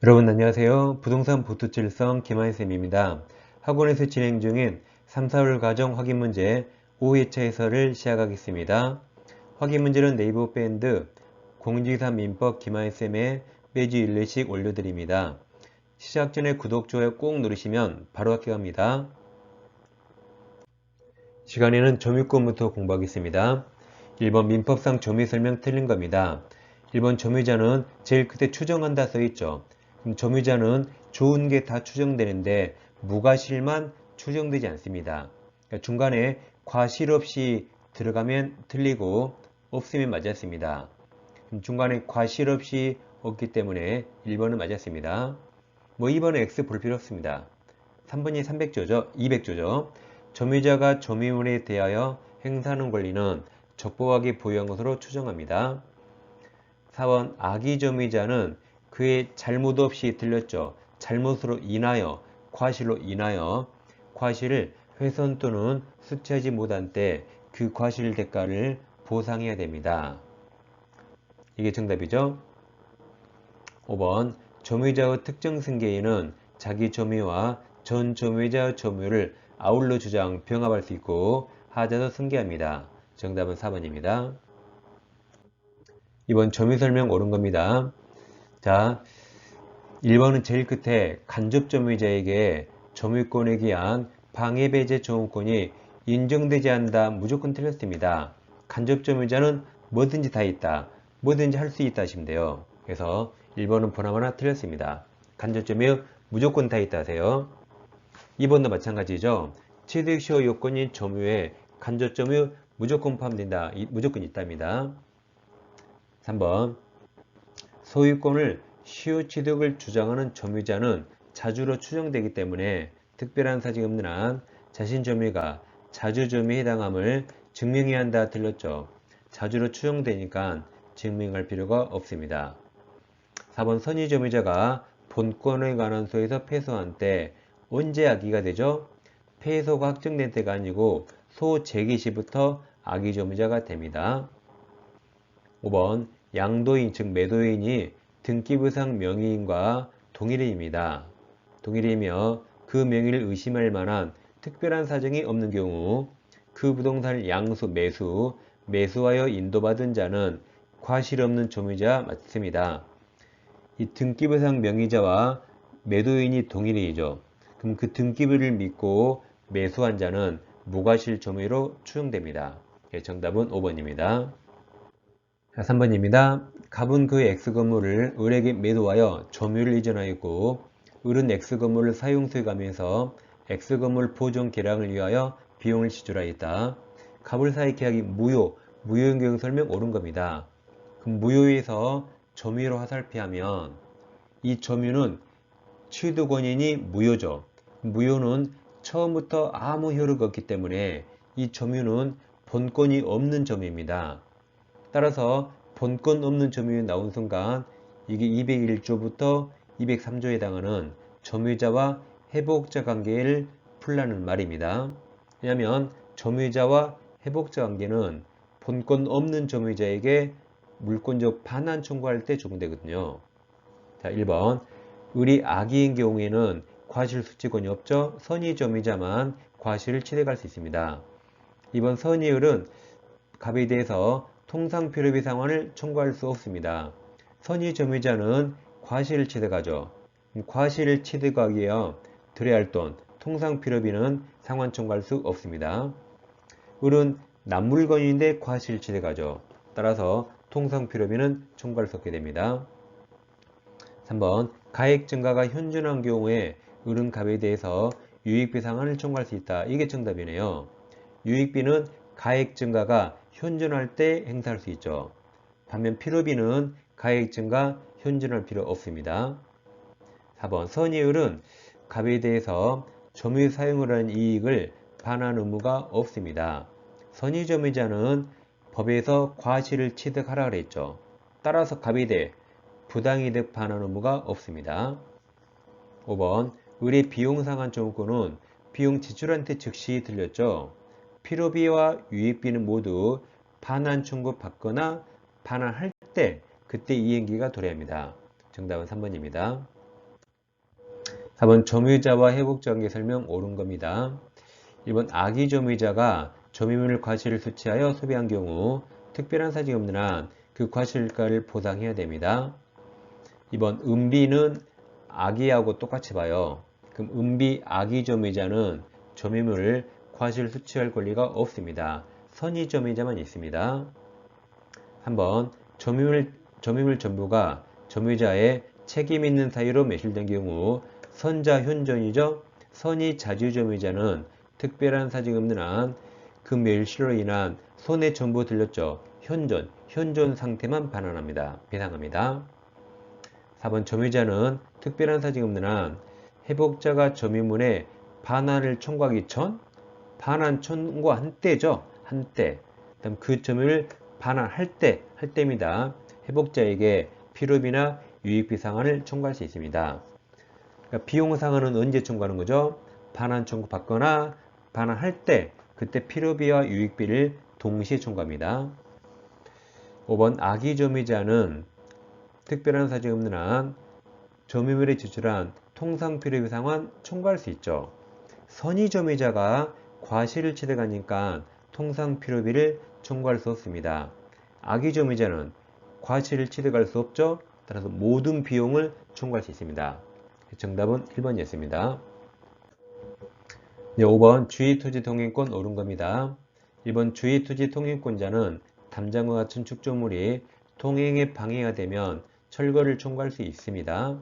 여러분 안녕하세요. 부동산 보투칠성 김한쌤입니다. 학원에서 진행 중인 3, 4월 과정 확인 문제 5회차 해설을 시작하겠습니다. 확인 문제는 네이버 밴드 공지산 민법 김한쌤의 매주 1회씩 올려드립니다. 시작 전에 구독, 좋아요 꼭 누르시면 바로 합격합니다. 시간에는 점유권부터 공부하겠습니다. 1번 민법상 점유 설명 틀린 겁니다. 1번 점유자는 제일 끝에 추정한다 써있죠. 그럼 점유자는 좋은 게 다 추정되는데 무과실만 추정되지 않습니다. 그러니까 중간에 과실 없이 들어가면 틀리고 없으면 맞았습니다. 그럼 중간에 과실 없이 없기 때문에 1번은 맞았습니다. 뭐 2번은 X 볼 필요 없습니다. 3번이 300조죠. 200조죠. 점유자가 점유물에 대하여 행사하는 권리는 적법하게 보유한 것으로 추정합니다. 4번 악의 점유자는 그의 잘못 없이 들렸죠. 잘못으로 인하여, 과실로 인하여 과실을 훼손 또는 수취하지 못한 때 그 과실 대가를 보상해야 됩니다. 이게 정답이죠. 5번 점유자의 특정 승계인은 자기 점유와 전 점유자의 점유를 아울러 주장, 병합할 수 있고 하자도 승계합니다. 정답은 4번입니다. 이번 점유 설명 옳은 겁니다. 자, 1번은 제일 끝에 간접 점유자에게 점유권에 기한 방해배제 점유권이 인정되지 않는다. 무조건 틀렸습니다. 간접 점유자는 뭐든지 다 있다. 뭐든지 할 수 있다 하시면 돼요. 그래서 1번은 보나마나 틀렸습니다. 간접 점유 무조건 다 있다 하세요. 2번도 마찬가지죠. 취득시효 요건인 점유에 간접 점유 무조건 포함된다. 무조건 있답니다. 3번 소유권을 시효 취득을 주장하는 점유자는 자주로 추정되기 때문에 특별한 사정이 없는 한 자신 점유가 자주 점유에 해당함을 증명해야 한다 틀렸죠. 자주로 추정되니까 증명할 필요가 없습니다. 4번 선의 점유자가 본권에 관한 소에서 패소한 때 언제 악의가 되죠? 패소가 확정된 때가 아니고 소 제기 시부터 악의 점유자가 됩니다. 5번 양도인 즉 매도인이 등기부상 명의인과 동일인입니다. 동일이며 그 명의를 의심할 만한 특별한 사정이 없는 경우 그 부동산을 양수, 매수하여 인도받은 자는 과실 없는 점유자 맞습니다. 이 등기부상 명의자와 매도인이 동일인이죠. 그럼 그 등기부를 믿고 매수한 자는 무과실 점유로 추정됩니다. 정답은 5번입니다. 3번입니다. 갑은 그 X건물을 을에게 매도하여 점유를 이전하였고 을은 X건물을 사용수익하면서 X건물 보존 개량을 위하여 비용을 지출하였다. 갑을 사이 계약이 무효인 경우 설명 옳은 겁니다. 그럼 무효에서 점유로 화살표하면 이 점유는 취득 원인이 무효죠. 무효는 처음부터 아무 효력이 없기 때문에 이 점유는 본권이 없는 점유입니다. 따라서 본권 없는 점유율이 나온 순간 이게 201조부터 203조에 해당하는 점유자와 회복자 관계를 풀라는 말입니다. 왜냐하면 점유자와 회복자 관계는 본권 없는 점유자에게 물권적 반환 청구할 때 적용되거든요. 자, 1번 을이 악의인 경우에는 과실 수취권이 없죠. 선의 점유자만 과실을 취득할 수 있습니다. 2번 선의 을은 갑에 대해서 통상 필요비 상환을 청구할 수 없습니다. 선의 점유자는 과실을 취득하죠. 과실을 취득하기 위해 들여야 할 돈, 통상 필요비는 상환 청구할 수 없습니다. 을은 납물건인데 과실을 취득하죠. 따라서 통상 필요비는 청구할 수 없게 됩니다. 3번 가액 증가가 현존한 경우에 을은 갑에 대해서 유익비 상환을 청구할 수 있다. 이게 정답이네요. 유익비는 가액 증가가 현존할 때 행사할 수 있죠. 반면 필요비는 가액 증가 현존할 필요 없습니다. 4번 선의을은 갑에 대해서 점유 사용을 하는 이익을 반환 의무가 없습니다. 선의 점유자는 법에서 과실을 취득하라 그랬죠. 따라서 갑에 대해 부당이득 반환 의무가 없습니다. 5번 을의 비용 상환 청구권은 비용 지출한테 즉시 들렸죠. 필요비와 유익비는 모두 반환 청구 받거나 반환할 때 그때 이행기가 도래합니다. 정답은 3번입니다. 4번 점유자와 회복자 관계 설명 옳은 겁니다. 1번 악의 점유자가 점유물 과실을 수취하여 소비한 경우 특별한 사정이 없는 한 그 과실가를 보상해야 됩니다. 2번 은비는 악의하고 똑같이 봐요. 그럼 은비 악의 점유자는 점유물을 과실 수취할 권리가 없습니다. 선의 점유자만 있습니다. 3번 점유물 전부가 점유자의 책임 있는 사유로 매실된 경우 선자 현존이죠. 선의 자주 점유자는 특별한 사정이 없는 한 그 멸실로 인한 손해 전부 들렸죠. 현존 상태만 배상합니다. 4번 점유자는 특별한 사정이 없는 한 회복자가 점유물에 반환을 청구하기 전 반환 청구한 때죠. 한때. 그다음 그 점유를 반환할 때입니다. 회복자에게 필요비나 유익비 상환을 청구할 수 있습니다. 그러니까 비용 상환은 언제 청구하는 거죠? 반환 청구 받거나 반환할 때 그때 필요비와 유익비를 동시에 청구합니다. 5번 악의 점유자는 특별한 사정이 없는 한 점유물에 지출한 통상 필요비 상환 청구할 수 있죠. 선의 점유자가 과실을 취득하니까 통상 필요비를 청구할 수 없습니다. 악의 점유자는 과실을 취득할 수 없죠. 따라서 모든 비용을 청구할 수 있습니다. 정답은 1번이었습니다. 5번 주의토지 통행권 옳은 겁니다. 1번 주의토지 통행권자는 담장과 같은 축조물이 통행에 방해가 되면 철거를 청구할 수 있습니다.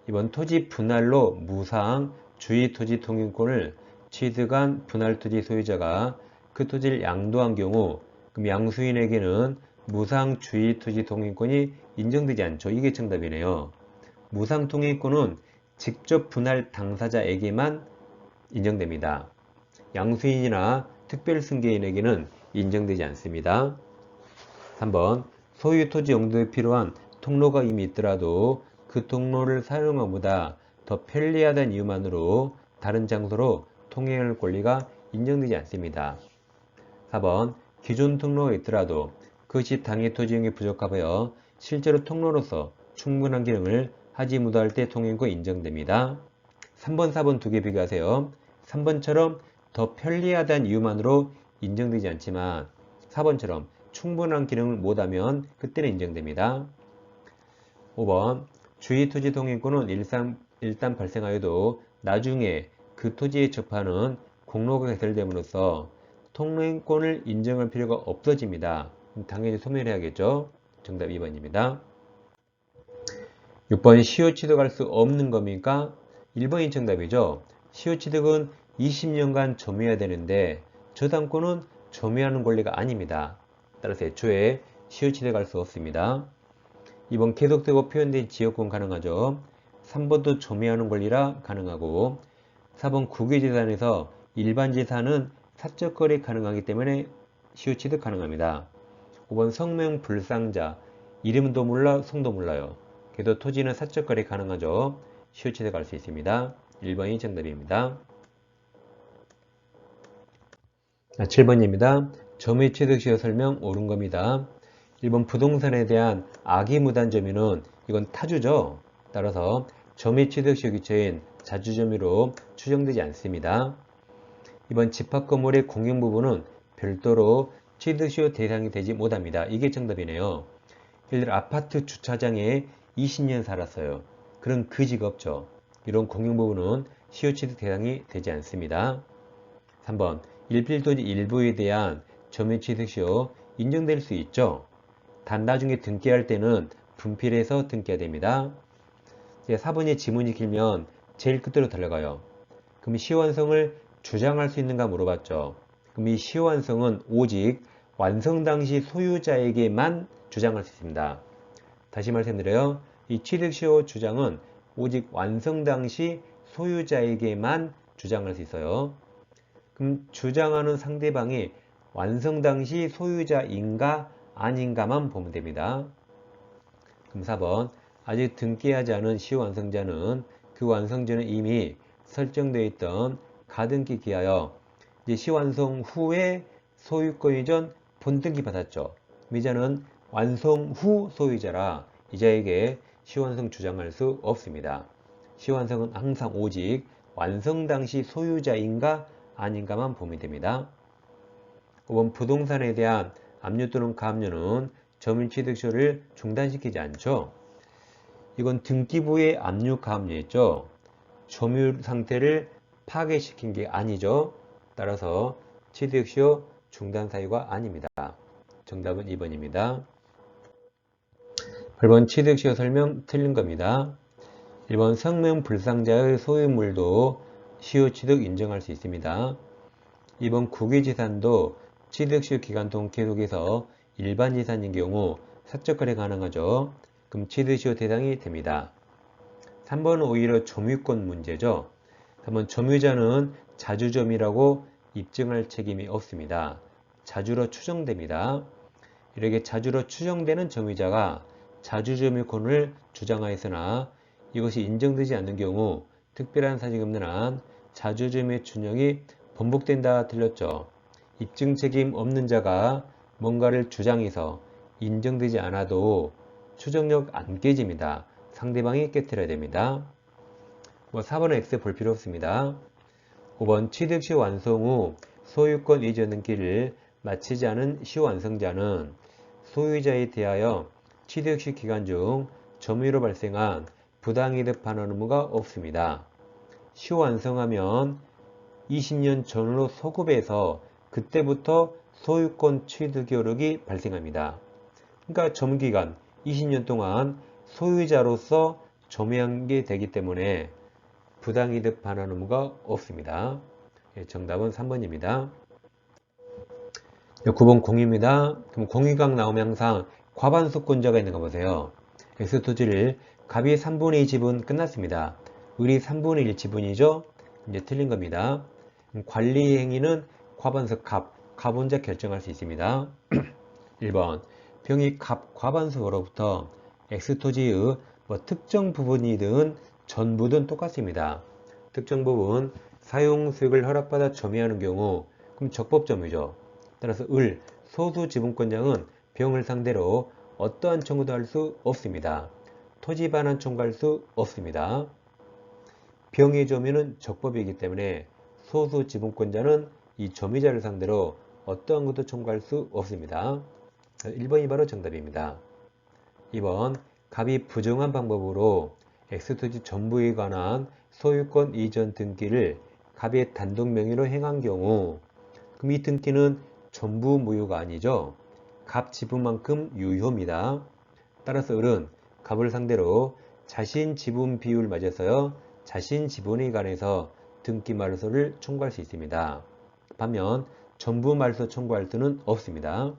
2번 토지 분할로 무상 주의토지 통행권을 취득한 분할토지 소유자가 그 토지를 양도한 경우 그럼 양수인에게는 무상 주의토지 통행권이 인정되지 않죠. 이게 정답이네요. 무상 통행권은 직접 분할 당사자에게만 인정됩니다. 양수인이나 특별승계인에게는 인정되지 않습니다. 3번 소유 토지 용도에 필요한 통로가 이미 있더라도 그 통로를 사용하보다 더 편리하다는 이유만으로 다른 장소로 통행할 권리가 인정되지 않습니다. 4번 기존 통로가 있더라도 그것이 당해 토지 이용이 부적합하여 실제로 통로로서 충분한 기능을 하지 못할 때 통행권 인정됩니다. 3번, 4번 두 개 비교하세요. 3번처럼 더 편리하다는 이유만으로 인정되지 않지만 4번처럼 충분한 기능을 못하면 그때는 인정됩니다. 5번 주의토지 통행권은 일단 발생하여도 나중에 그 토지에 접하는 공로가 개설됨으로써 통행권을 인정할 필요가 없어집니다. 당연히 소멸해야겠죠. 정답 2번입니다. 6번 시효 취득할 수 없는 겁니까? 1번이 정답이죠. 시효 취득은 20년간 점유해야 되는데 저당권은 점유하는 권리가 아닙니다. 따라서 애초에 시효 취득할 수 없습니다. 2번 계속되고 표현된 지역권 가능하죠. 3번도 점유하는 권리라 가능하고 4번 국유재산에서 일반재산은 사적거래 가능하기 때문에 시효 취득 가능합니다. 5번 성명 불상자 이름도 몰라 성도 몰라요. 그래도 토지는 사적거래 가능하죠. 시효 취득할 수 있습니다. 1번이 정답입니다. 7번입니다. 점유 취득 시효 설명 옳은 겁니다. 1번 부동산에 대한 악의무단 점유는 이건 타주죠. 따라서 점유 취득 시효 기초인 자주점유로 추정되지 않습니다. 2번 집합건물의 공용 부분은 별도로 취득 시효 대상이 되지 못합니다. 이게 정답이네요. 예를 들어 아파트 주차장에 20년 살았어요. 그런 그지가 없죠. 이런 공용 부분은 시효 취득 대상이 되지 않습니다. 3번 일필토지 일부에 대한 점유 취득 시효 인정될 수 있죠. 단 나중에 등기할 때는 분필해서 등기해야 됩니다. 4번의 지문이 길면 제일 끝으로 달려가요. 그럼 시효 완성을 주장할 수 있는가 물어봤죠. 그럼 이 시효 완성은 오직 완성 당시 소유자에게만 주장할 수 있습니다. 다시 말씀드려요. 이 취득시효 주장은 오직 완성 당시 소유자에게만 주장할 수 있어요. 그럼 주장하는 상대방이 완성 당시 소유자인가 아닌가만 보면 됩니다. 그럼 4번 아직 등기하지 않은 시효 완성자는 그 완성전에 이미 설정되어 있던 가등기 기하여 이제 시효 완성 후에 소유권 이전 본등기 받았죠. 이자는 완성 후 소유자라 이자에게 시효 완성 주장할 수 없습니다. 시완성은 항상 오직 완성 당시 소유자인가 아닌가만 보면 됩니다. 5번 부동산에 대한 압류 또는 가압류는 점유취득시효를 중단시키지 않죠. 이건 등기부의 압류 가압류였죠. 점유 상태를 파괴시킨 게 아니죠. 따라서 취득시효 중단 사유가 아닙니다. 정답은 2번입니다. 8번 취득시효 설명 틀린 겁니다. 1번 성명불상자의 소유물도 시효 취득 인정할 수 있습니다. 2번 국유지산도 취득시효 기간 동안 계속해서 일반 지산인 경우 사적거래 가능하죠. 그럼 취득시효 대상이 됩니다. 3번은 오히려 점유권 문제죠. 3번 점유자는 자주점이라고 입증할 책임이 없습니다. 자주로 추정됩니다. 이렇게 자주로 추정되는 점유자가 자주점유권을 주장하였으나 이것이 인정되지 않는 경우 특별한 사정이 없는 한 자주점유의 준용이 번복된다 틀렸죠. 입증 책임 없는 자가 뭔가를 주장해서 인정되지 않아도 추정력 안 깨집니다. 상대방이 깨뜨려야 됩니다. 4번은 X 볼 필요 없습니다. 5번 취득시효 완성 후 소유권 이전 등기를 마치지 않은 시효완성자는 소유자에 대하여 취득시 기간 중 점유로 발생한 부당이득 반환 의무가 없습니다. 시효완성하면 20년 전으로 소급해서 그때부터 소유권 취득 효력이 발생합니다. 그러니까 점유기간 20년 동안 소유자로서 점유한 게 되기 때문에 부당이득 반환 의무가 없습니다. 정답은 3번입니다. 9번 공유입니다. 그럼 공유각 나오면 항상 과반수권자가 있는 거 보세요. X토지를 갑이 3분의 2 지분 끝났습니다. 을이 3분의 1 지분이죠? 이제 틀린 겁니다. 관리 행위는 과반수 갑 혼자 결정할 수 있습니다. 1번 병이 갑 과반수로부터 X토지의 특정 부분이든 전부든 똑같습니다. 특정 부분 사용 수익을 허락받아 점유하는 경우 그럼 적법점유죠. 따라서 을 소수 지분권자는 병을 상대로 어떠한 청구도 할 수 없습니다. 토지 반환 청구할 수 없습니다. 병의 점유는 적법이기 때문에 소수 지분권자는 이 점유자를 상대로 어떠한 것도 청구할 수 없습니다. 1번이 바로 정답입니다. 2번 갑이 부정한 방법으로 X토지 전부에 관한 소유권 이전 등기를 갑의 단독 명의로 행한 경우 그럼 이 등기는 전부 무효가 아니죠. 갑 지분만큼 유효입니다. 따라서 을은 갑을 상대로 자신 지분 비율 맞아서요. 자신 지분에 관해서 등기 말소를 청구할 수 있습니다. 반면 전부 말소 청구할 수는 없습니다.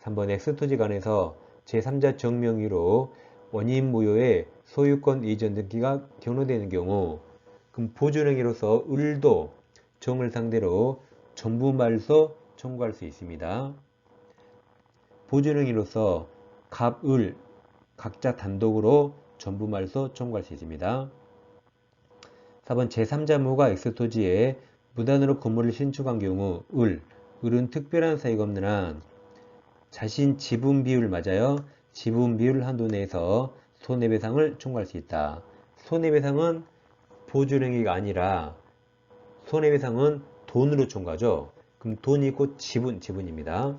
3번 X토지 간에서 제3자 정명의로 원인 무효의 소유권 이전 등기가 경로되는 경우 그럼 보존행위로서 을도 정을 상대로 전부 말소 청구할 수 있습니다. 보존행위로서 갑, 을 각자 단독으로 전부 말소 청구할 수 있습니다. 4번 제3자모가 X토지에 무단으로 건물을 신축한 경우 을은 특별한 사유가 없는 한 자신 지분 비율 맞아요. 지분 비율 한도 내에서 손해배상을 청구할 수 있다. 손해배상은 보존행위가 아니라 손해배상은 돈으로 청구하죠. 그럼 돈이 곧 지분입니다.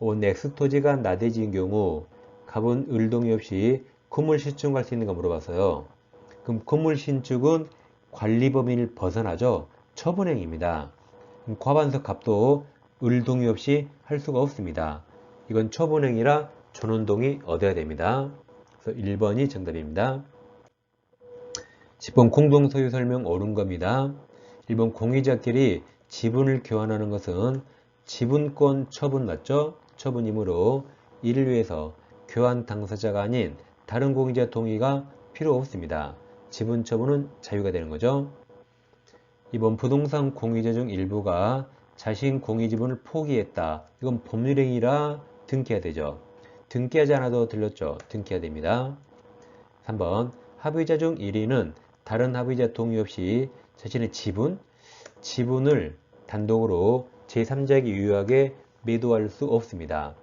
X토지가 나대지인 경우 갑은 을 동의 없이 건물 신축할 수 있는가 물어봤어요. 그럼 건물 신축은 관리 범위를 벗어나죠. 처분행위입니다. 과반수 갑도 을 동의 없이 할 수가 없습니다. 이건 처분행위라 전원동의 얻어야 됩니다. 그래서 1번이 정답입니다. 10번 공동소유 설명 옳은 겁니다. 1번 공유자끼리 지분을 교환하는 것은 지분권 처분 맞죠? 처분이므로 이를 위해서 교환 당사자가 아닌 다른 공유자 동의가 필요 없습니다. 지분 처분은 자유가 되는 거죠. 2번 부동산 공유자 중 일부가 자신 공유지분을 포기했다. 이건 법률행위라 등기해야 되죠. 등기하지 않아도 들렸죠. 등기해야 됩니다. 3번 합의자 중 1위는 다른 합의자 동의 없이 자신의 지분을 단독으로 제3자에게 유효하게 매도할 수 없습니다.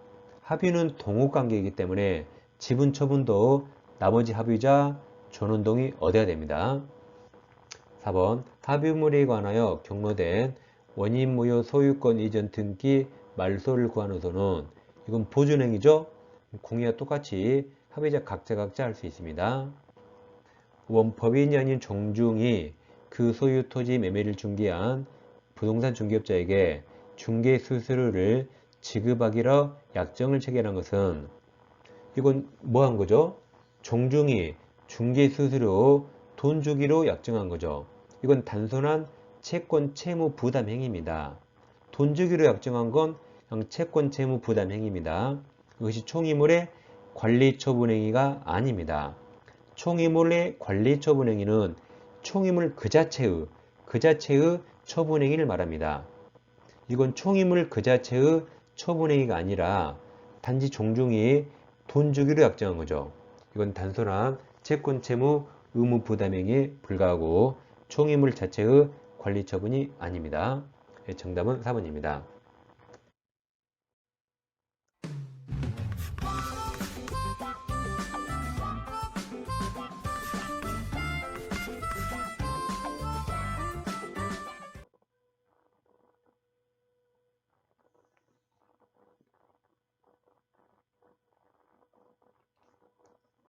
합의는 동업관계이기 때문에 지분 처분도 나머지 합의자 전운동이 얻어야 됩니다. 4번 합의물에 관하여 경로된 원인 무효 소유권 이전 등기 말소를 구하는서는 이건 보존행위죠. 공의와 똑같이 합의자 각자 할 수 있습니다. 5번 법인이 아닌 종중이 그 소유 토지 매매를 중개한 부동산 중개업자에게 중개 수수료를 지급하기로 약정을 체결한 것은 이건 뭐 한 거죠? 종중이 중개 수수료 돈 주기로 약정한 거죠. 이건 단순한 채권 채무 부담 행위입니다. 돈 주기로 약정한 건 그냥 채권 채무 부담 행위입니다. 이것이 총이물의 관리 처분 행위가 아닙니다. 총이물의 관리 처분 행위는 총이물 그 자체의 처분 행위를 말합니다. 이건 총이물 그 자체의 처분 행위가 아니라 단지 종중이 돈 주기로 약정한 거죠. 이건 단순한 채권 채무 의무 부담 행위에 불과하고 총이물 자체의 관리 처분이 아닙니다. 정답은 4번입니다.